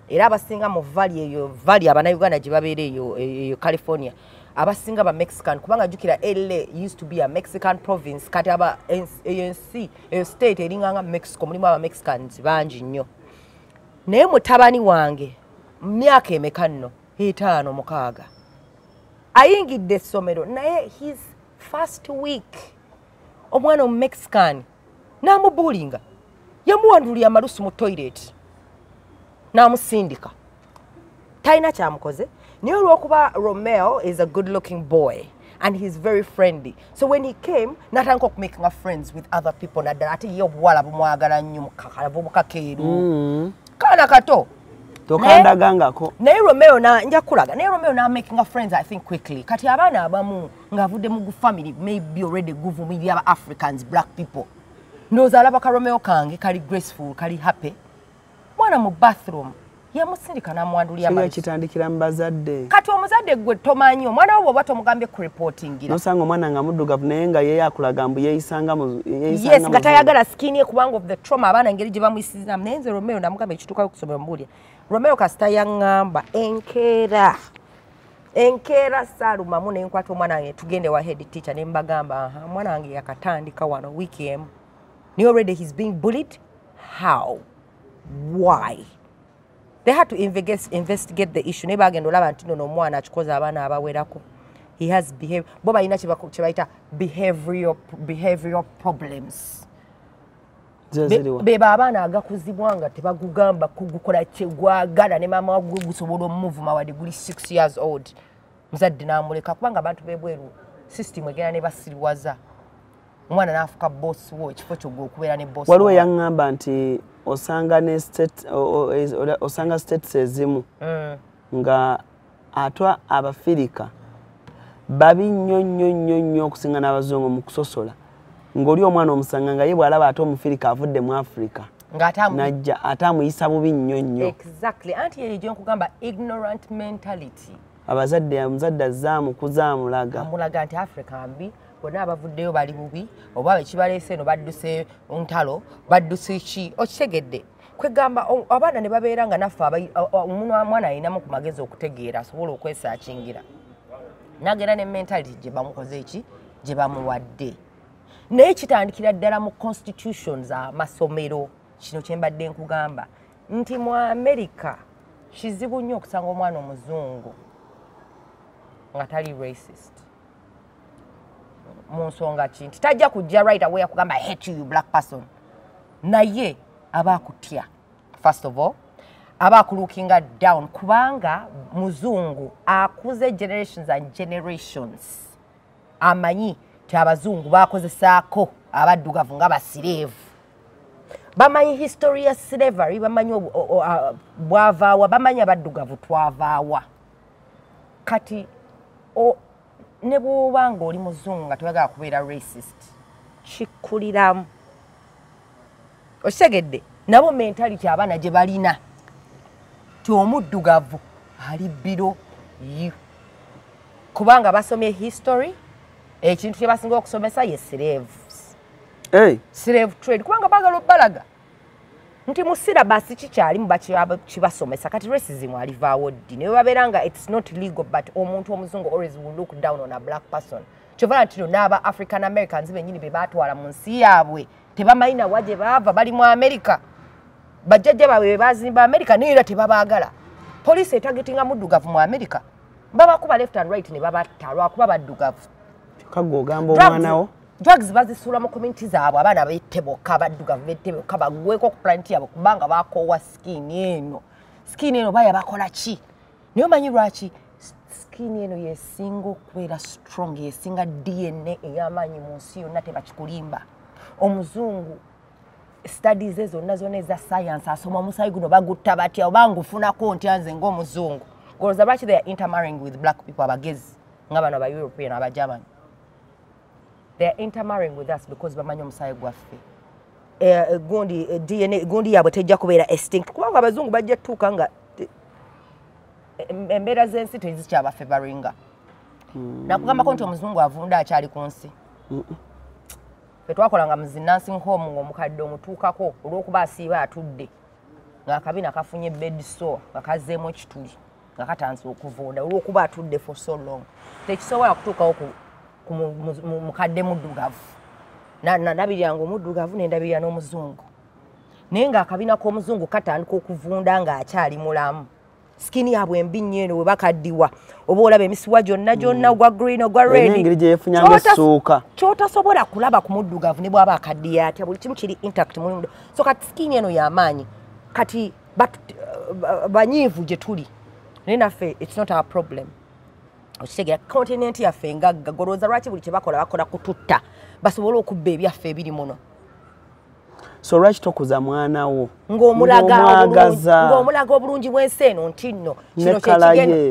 era abasinga mu valley abannayuganda gye babeera eyo California abasinga ba Mexican kubanga jukira LA used to be a Mexican province kati aba ANC eyo state eringanga Mexico mulimu aba Mexicans bangi nnyo naye mutabani wange myaka emeka nno 5-6 ayingidde essomero naye his first week omwana omu Mexican n'amubuulinga yamuwandulira amalusu mu toilet n'amusindika talina kyamukoze naye olw'okuba Romeo is a good looking boy and he's very friendly so when he came natandika okumakinga friends with other people naddala ate ye obuwala bumwagala nnyo mukakalavu bukakeeru kaana kato tokandagangako naye Romeo nja kulaga naye Romeo n'amakinga friends I think quickly kati abaana abamu ng'avudde mu family maybe already guvumirira aba Africans black people ndowooza alaba ka Romeo kange kali graceful kali happy mwana mu bathroom yamusindika n'amwandulira amalusu kitandikira mu bazadde kati omuzadde gwe tomanyi omwana wo bw'oba tomugambye ku reportingira nosanga omwana nga muddugavu naye nga ye yakulaga mbu yeeyisanga yes nga tayagala skin ye kubanga of the trauma abaana engeri gye bamuyisizaamu naye nze Romeo namugamba ekituukayo okusomera mubuulira Romeo kasita yaŋŋamba enkeera saalumamu ne nkwata omwana wange tugende wa head teacher ne mbagamba omwana wange yakatandika wano wiiki emu naye already he's being bullied how why they had to investigate the issue naye bagenda olaba nti nno omwana akikoze abaana abawerako he has behaved bo balina kye bayita behavioral problems beba abaana agakuzibwa nga tebagugamba kugukola kyegwagala ne maama wagwe gusobola omuvuma wadde guli 6 years old muzadde n'amuleka kubanga abantu bebweru system egenda ne basiriwaza omwana n'afuka boss wo ekifo kyogwe okubeera ne boss waliwo yaŋŋamba nti osanga states ezimu nga atwa Abafirika babi nnyo okusinga n'abazungu mu kusosola ng'oli omwana omusanga nga ye bw'alaba ate Omufirika avudde mu Africa najja ate amuyisa bubi nnyo exactly anti ye gye nkugamba ignorant mentality omuzadde azaamukuza amulaga nti Africa mbi bonna abavuddeyo bali bubi oba ekibaleese eno badduse ntalo badduse ki okitegedde kwegamba abaana ne babeera nga naffe omwana alinamu ku magezi okutegeera asobola okwesakingira nagera ne mentality gye bamukoze eki gye bamuwadde naye kitandikira ddala mu constitutions amasomero kino kye mbadde nkugamba nti mu America kizibu nnyo okusanga omwana omuzungu nga tali racist mu nsonga ki nti tajja kujja right away akugamba I hate you black person naye aba akutya first of all aba akulookinga down kubanga muzungu akuze generations and generations amanyi ti abazungu bakozesaako abaddugavu nga basireevu bamanyi history ya slavery bamanyi bwavaawa bamanyi abaddugavu twavaawa kati ne bw'obanga oli muzungu nga tewagala kubeera racist kikuliramu okitegedde nabo mentality abaana gye balina ti omuddugavu ali biro kubanga basomye history ekintu kye basinga okusomesa ye slaves slave trade kubanga bagala obbalaga nti mu syllabus kikyalimu kibasomesa kati racism alivaawo ddi naye babeera nga it's not legal but omuntu omuzungu always will look down on a black person kyovala ntino n'aba African Americans bennyini be baatwala mu nsi yaabwe tebamanyi nawa gye baava bali mu America bajjajja baabwe be baazimba America naye era tebabaagala poliisi etagetinga muddugavu mu America babakuba left and right ne babatta lwakuba baddugavu kago ogamba omwanawo drugs bazisuula mu community zaabwe abaana betteboka baddugavu betteboka bagweko ku planet yaabwe kubanga bakoowa skin eno baya bakola ki naye omanyi lwaki skin eno yesinga okubeera strong yesinga DNA ey'amaanyi mu nsi yonna tebakikulimba omuzungu studies zonna eza science asoma omusaayi guno bagutta batya oba ngufunako ntya nze ng'omuzungu golooza lwaki they are intermarrying with black people abagezi nga bano aba European aba German they are intermarrying with us because bamanyi omusaayi gwaffe DNA gundi yaabwe tejja kubeera extinct kubanga abazungu bajja tuuka nga embeera z'ensi tezikyabafavoringa nakugambako nti omuzungu avunda akyali ku nsi fetwakolanga mu nursing home ng'omukadde omutuukako olw'okuba asiiba atudde ng'akabina kafunye bed sore nga kazzeemu ekituli nga katandise okuvunda olw'okuba atudde for so long tekisobola kutuukawo ku mukadde muddugavu nandabiranga omuddugavu nendabirira n'omuzungu naye ng'akabina k'omuzungu katandika okuvunda ng'akyali mulamu skini yaabwe mbi nnyo eno we bakaddiwa oba olaba emisiwa gyonna ogwa green ogwa red kyotasobola kulaba ku muddugavu ne bw'aba akaddiye atya buli kimu kiri intact mulimu so kati skini eno y'amaanyi kati banyiivu gye tuli naye naffe it's not our problem okitegera continent yaffe ngagga golooza lwaki buli kye bakola kututta basobole okubba ebyaffe ebiri muno so lwaki tokuza mwana wo ng'omulaga obulungi bw'ensi eno nti nno kino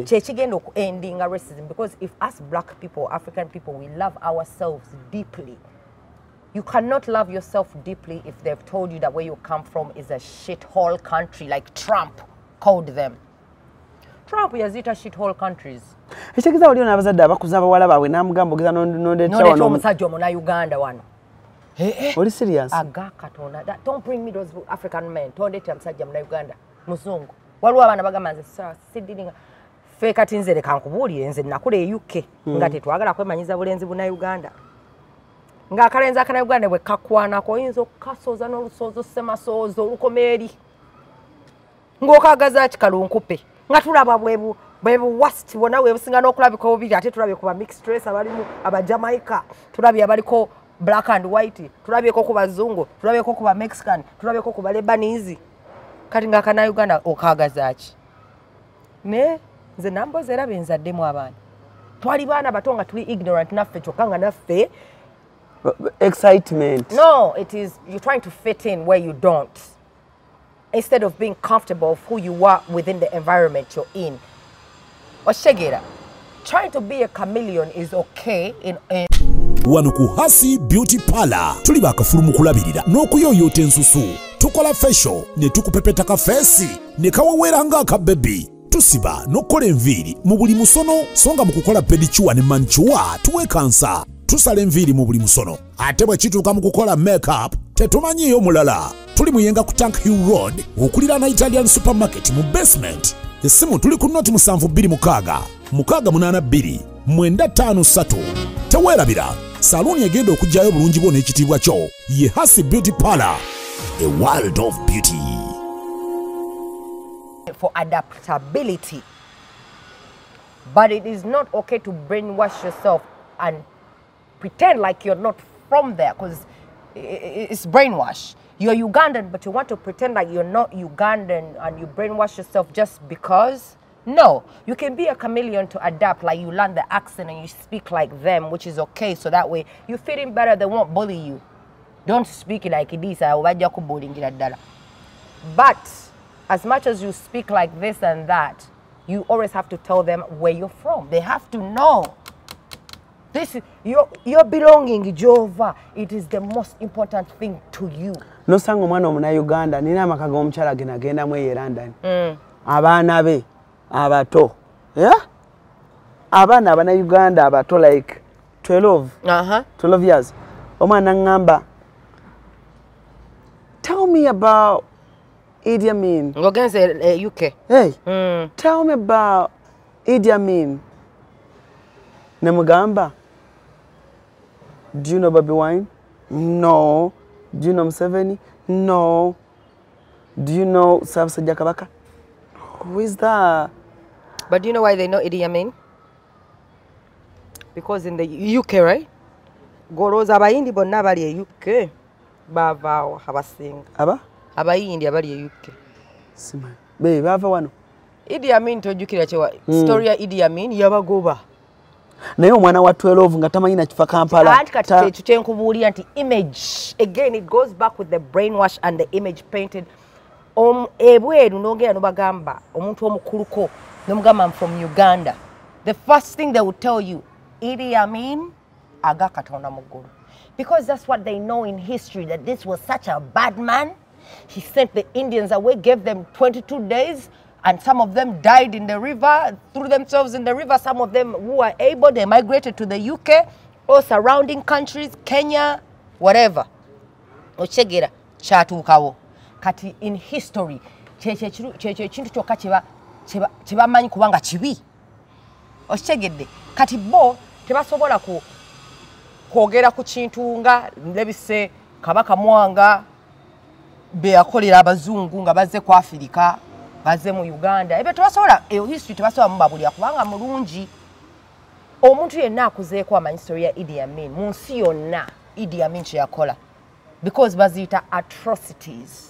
kyekigenda okuendinga racism because if us black people African people we love ourselves deeply you cannot love yourself deeply if they've told you that where you come from is a shithole country like Trump called them. Trump yazita shithole countries. Ekitegeeza oli ono abazadde abakuza abawala baabwe n'amugamba ogeza n'ondeeta omusajja omuna Uganda wano. Oli serious? Aga Katonda. Don't bring me those African men. Tondeeta musajja muna Uganda. Muzungu. Waliwo abaana bagamba nze sidiringa. Ffe kati nze leka nkubuulire nze nakula e UK nga tetwagala kwemanyiza bulenzi buna Uganda. Ng'akalenzi akana Uganda bwe kakwanako oyinza okukasoza n'olusoozo ssemasoozo olukomeeri. Ng'okagaza kikalunkupe. Nga tulaba bwebu worst bwonna webusinga n'okulabika obubiri ate tulabye ku ba mixed race abalimu aba Jamaica tulabye abaliko black and white tulabyeko ku bazungu tulabyeko ku ba Mexican tulabyeko ku ba Lebanese kati ng'akana Uganda okagaza ki ne nze namboze era benzaddemu abaana twali baana bato nga tuli ignorant naffe kyokka nga naffe excitement. No, it is you're trying to fit in where you don't instead of being comfortable of who you are within the environment you're in. Oshegera, trying to be a chameleon is okay in wano ku Hasi Beauty Parlor tuli bakafulu mu kulabirira n'okuyoyota ensusu tukola facial ne tukupepeta ka face ne kawawera nga aka baby tusiba n'okola enviiri mu buli musono songa mu kukola pedicure ne manicure tuwe kansa tusala enviiri mu buli musono ate bwe kituuka mu kukola makeup tetumanyiyo mulala tuli muyenga ku Tank Hill Road okulira na Italian supermarket mu basement esimu tuli ku noti 72 682 953 teweerabira saluni egenda okujjayo bulungi bwo n'ekitiibwa kyo ye Hasi Beauty Parlor, a world of beauty. For adaptability, but it is not okay to brainwash yourself and pretend like you're not from there because it's brainwash. You're Ugandan, but you want to pretend like you're not Ugandan and you brainwash yourself just because? No, you can be a chameleon to adapt, like you learn the accent and you speak like them, which is okay, so that way you fit in better, they won't bully you. Don't speak like this, but as much as you speak like this and that, you always have to tell them where you're from. They have to know. This your belonging, Jehovah, it is the most important thing to you. No sango mwana omuna Uganda nina makaga omukyala genda mu London. Abaana be abato. Yeah? Abaana abana Uganda abato like 12. 12 years. Omwana ngamba. Tell me about Idi Amin. Against UK. Hey. Tell me about Idi Amin. Namugamba. Do you know Bobi Wine? No. Do you know Museveni? No. Do you know Ssaabasajja Kabaka? Who is that? But do you know why they know Idi Amin? Because in the UK, right? Goloza abayindi bonna bali UK. Bavaawo abasinga. Aba? Abayindi abali UK. Sima. Be bava wano. Idi Amin tojjukira kyewa. Story ya Idi Amin yabagoba. Naye omwana wa 12 nga tamanyi na kifa Kampala. Anti kati ekyo kyenkubuulira nti image. Again, it goes back with the brainwash and the image painted. Ebweru n'ogenda n'obagamba omuntu omukuluko n'omugamba I'm from Uganda. The first thing they will tell you, Idi Amin aga Katonda mu ggulu. Because that's what they know in history, that this was such a bad man. He sent the Indians away, gave them 22 days, and some of them died in the river, threw themselves in the river. Some of them who were able, they migrated to the UK or surrounding countries, Kenya, whatever. Ochegera kyatuukawo. Kati in history, kyekyo ekintu kyokka kyebamanyi kubanga kibi. Okitegedde. Kati bo tebasobola kwogera ku kintu nga ndebise Kabaka Mwanga be yakolera abazungu nga bazze ku Afirika. Baze mu Uganda ebe tebasobola history tebasobola mubabulira kubanga mulungi omuntu yenna akuzeeko amanyi story ya Idi Amin mu nsi yonna Idi Amin kye yakola because baziyita atrocities.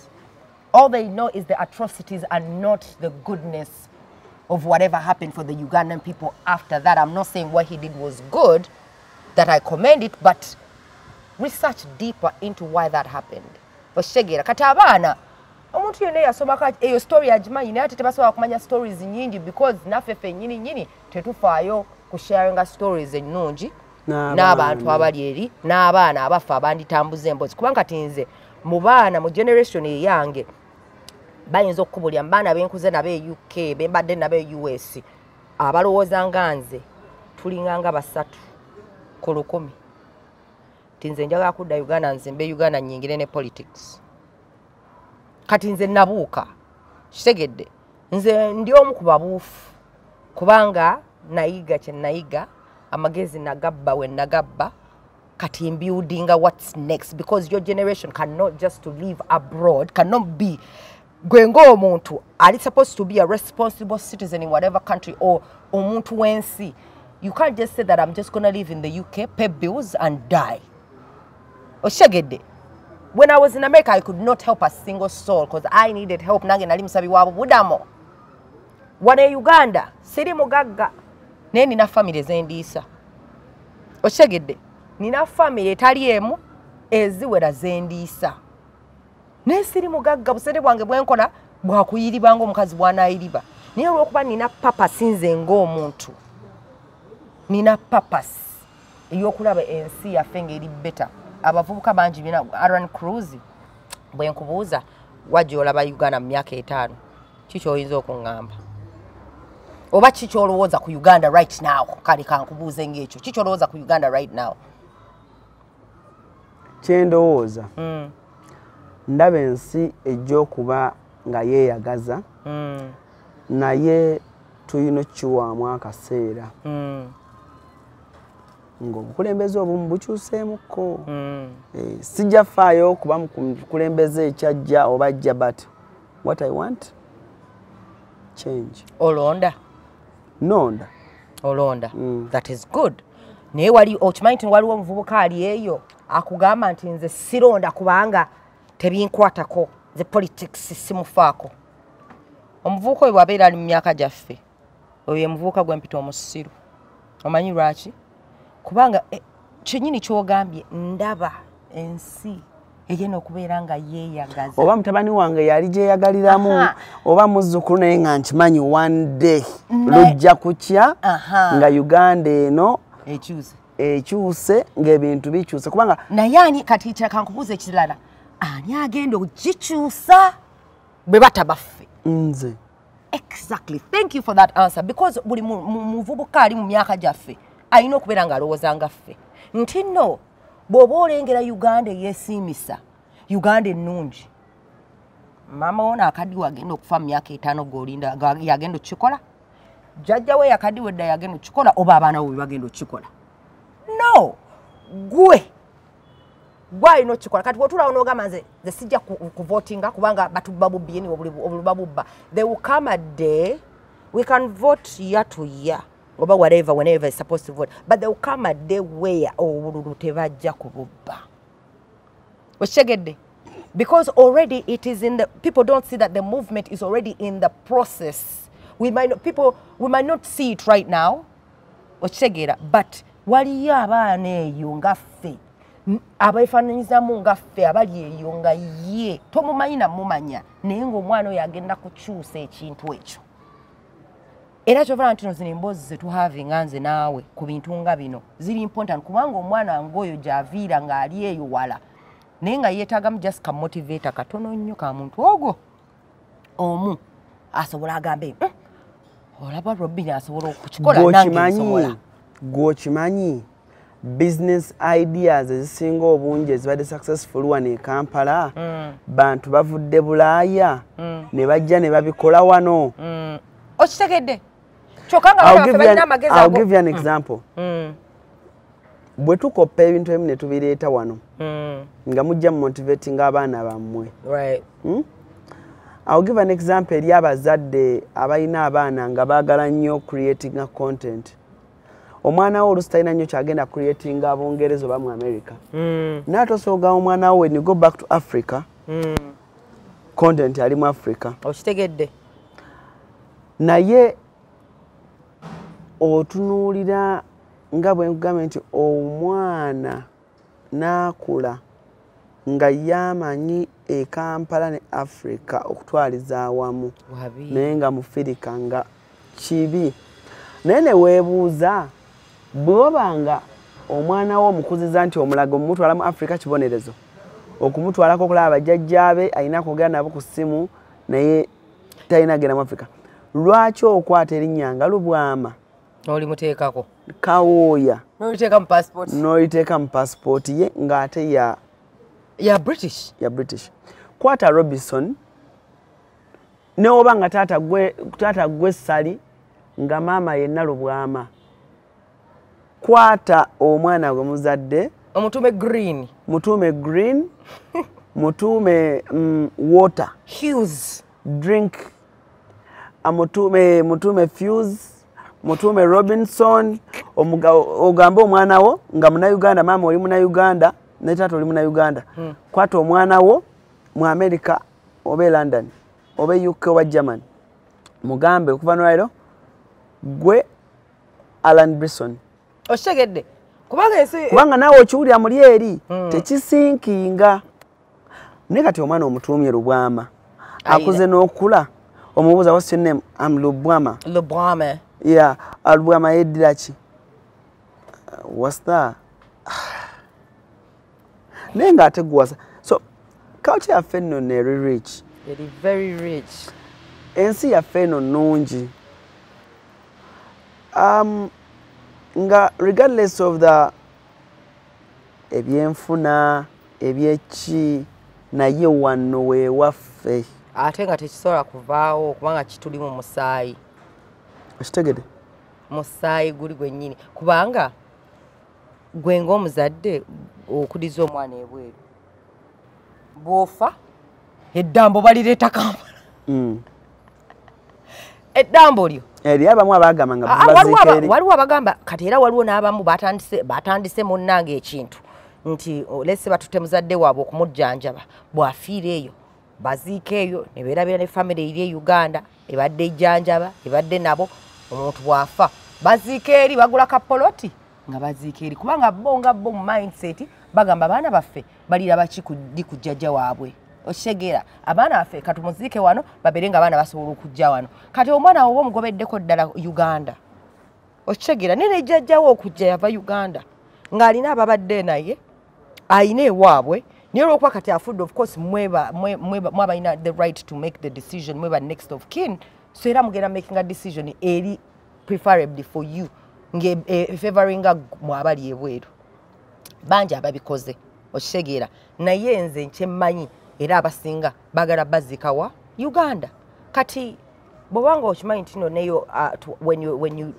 All they know is the atrocities and not the goodness of whatever happened for the Ugandan people after that. I'm not saying what he did was good, that I commend it, but research deeper into why that happened. Oshegera kati abaana omuntu yene yasomaka eyo story agimanyi naye ate tebasobola kumanya stories nyingi because naffe nyini tetufaayo ku sharinga stories ennungi n'abantu abali eri n'abaana abafa abanditambuza emboozi kubanga kati nze mu baana mu generation eyange bayinza okukubulya mbaana benkuze nabe UK bembadde nabe US abalowooza nga nze tulinganga basatu ku 100 tinze njagala kudda Uganda nzimbe Uganda nyingire ne politics. Kati nze nabuuka kitegedde nze ndi omu ku babuufu kubanga nayiga kye nayiga amagezi nagabba we nagabba kati buildinga what's next because your generation cannot just to live abroad, cannot be gwengo omuntu are supposed to be a responsible citizen in whatever country or omuntu wensi. You can't just say that I'm just going to live in the UK, pay bills and die. Oshegedde. When I was in America, I could not help a single soul because I needed help. Nange nali musabi wabo budamo. Wane Uganda, siri mugagga. Ne nina family zendiisa. Oshegedde. Nina family etali emu eziwera zendiisa. Ne siri mugagga busere bwange bwenkola bwakuyiribanga omukazi bwanaayiriba. Niye olwokuba nina purpose nze ng'omuntu. Nina purpose eyokulaba ensi yaffe ng'eri better. Abavubuka bangi bina ALLANCRUZ bwe nkubuuza wajja olaba Uganda mu myaka 5 kiki oyinza okuŋŋamba oba kiki olowooza ku Uganda right now kale kankubuuze ng'ekyo kiki olowooza ku Uganda right now kyendowooza ndaba ensi ejja okuba nga yeeyagaza naye tulina okukiwaamu akaseera ng'obukulembeze obumu bukyuseemukko sijja faayo kuba mukulembeze ekyajja oba ajja but what I want change. Olonda Nonda olonda that is good naye wali okimanyi nti waliwo omuvubuka ali eyo akugamba nti nze sironda kubanga tebinkwatako ze politics simufaako. Omuvubuka oyo bwabeera ali mu myaka gyaffe oyo ye muvubuka gwempita omusiru. Omanyi lwaki? Kubanga kyenyini kyogambye ndaba ensi egenda okubeera nga yeeyagaza. Oba mutabani wange yali gyeyagaliramu oba muzzukulu naye nga nkimanyi one day lujja kutya nga Uganda eno ekyuse ng'ebintu bikyuse kubanga naye ani kati kankubuuza ekirala ani agenda ogikyusa bwe batabaffe? Nze. Exactly. Thank you for that answer because buli muvubuka ali mu myaka gyaffe alina okubeera ng'alowooza nga ffe nti nno bw'oba olengera Uganda eyeesiimisa Uganda ennungi maama wona akaddiwe agenda okufa mu myaka 5 g'olinda yagenda okukikola jjajja we yakaddiwe edda yagenda okukikola oba abaana bo bagenda okukikola no gwe alina okukikola kati bw'otulawo n'ogamba nze sijja kuvotinga kubanga batubba bubbi yeni obuluba bubba there will come a day we can vote year to year oba whatever whenever is supposed to vote but there will come a day where obululu tebajja kububba. Okitegedde? Because already it is in the people don't see that the movement is already in the process. We might not see it right now. Okitegera but waliyo abaana eyo nga ffe abeefaananyizamu nga ffe abali eyo nga ye tomumanyi namumanya naye ng'omwana oyo agenda kukyusa ekintu ekyo. Era kyova nti no zino emboozi ze tuhavinga nze naawe ku bintu nga bino ziri important kubanga omwana ng'oyo gy'aviira ng'ali eyo wala naye nga yeetaagamu just kamotivator katono nnyo ka muntu ogwo omu asobola agambe olaba Robin asobola okukikola nange nsobola. Gwokimanyi business ideas ezisinga obungi ezibadde successful wano e Kampala bantu bavudde Bulaaya ne bajja ne babikola wano. Okitegedde? Kyokka nga bano balina amagezi ago. I'll give you an example. Bwe tukoppa ebintu ebimu ne tubireeta wano nga mujja motivating abaana bammwe. Right. I'll give an example eri abazadde abalina abaana nga baagala nnyo creating a content. Omwana wo oluusi talina nnyo kyagenda creating abongereza oba mu America. Naye tosooga omwana wo when you go back to Africa content ali mu Africa. Okitegedde? Naye otunuulira nga bwe nkugambye nti omwana n'akula nga yamanyi e Kampala ne Africa okutwaliza awamu naye nga mufirika nga kibi. Naye ne weebuuza bw'oba nga omwana wo omukuziza nti omulago mumutwala mu Africa kibonerezo okumutwalako okulaba bajjajjaabe alina kwogera nabo ku ssimu naye talina genda mu Africa. Lwaki okwata erinnya nga Lubwama n'olimuteekako Kawooya n'oliteeka mu passport ye ng'ate ya British. Kwata Robinson ne oba nga taata gwe Sali nga maama yenna Lubwama. Kwata omwana gwe muzadde omutume green mutume water Hughes drink mutume Fuse mutume Robinson ogamba omwana wo nga muna Uganda maama oli muna Uganda ne taata oli muna Uganda. Kwata omwana wo mu America oba London oba UK oba Germany mugambe okuva n'olwaleero gwe Alan Brisson. Okitegedde? Kubanga naawe okiwulira muli eri tekisinkinga. Naye kati omwana omutuumye Lubwama akuze n'okula omubuuza what's your name? I'm Lubwama. Yeah, Lubwama yeddira ki? What's that? Naye ng'ate guwasa. So culture yaffe nno eri rich. Very rich. Ensi yaffe eno nnungi. Nga regardless of the ebyenfuna ebyeki naye wano wewaffe ate nga tekisobola kuvaawo kubanga kituli mu musaayi. Okitegedde? Musaayi guli gwennyini kubanga gwe ng'omuzadde okuliza omwana ebweru bw'ofa eddambo balireeta Kampala. eddambo lyo eri abamu abagamba nga waliwo abagamba kati era waliwo n'abamu batandise munnange ekintu nti lese batute muzadde waabwe okumujjanjaba bw'afiira eyo baziika eyo ne beerabira ne famire eri e Uganda ebadde ejjanjaba ebadde nabo omuntu bw'afa baziika eri bagula kapoloti nga baziika eri kubanga bo mu mindset bagamba abaana baffe balira baki ku jjajja waabwe oshegera abaana baffe katumuziike wano babere nga abaana basobola okujja wano kati omwana wo omugobeddeko ddala Uganda oshegera nene jjajjawo okujja yava Uganda ng'alina ababadde naye ayina ewaabwe niyo olwokuba kati afudde of course mweba ina the right to make the decision mweba next of kin so era mugenda making a decision eri preferably for you favoringa mwabali ebweru banja ababikoze oshegera naye nze nkyemmanyi era abasinga bagala bazikawa Uganda kati bwanga okimanyi nti neyo when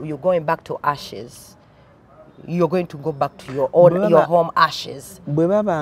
you're going back to ashes you're going to go back to your home ashes bwe baba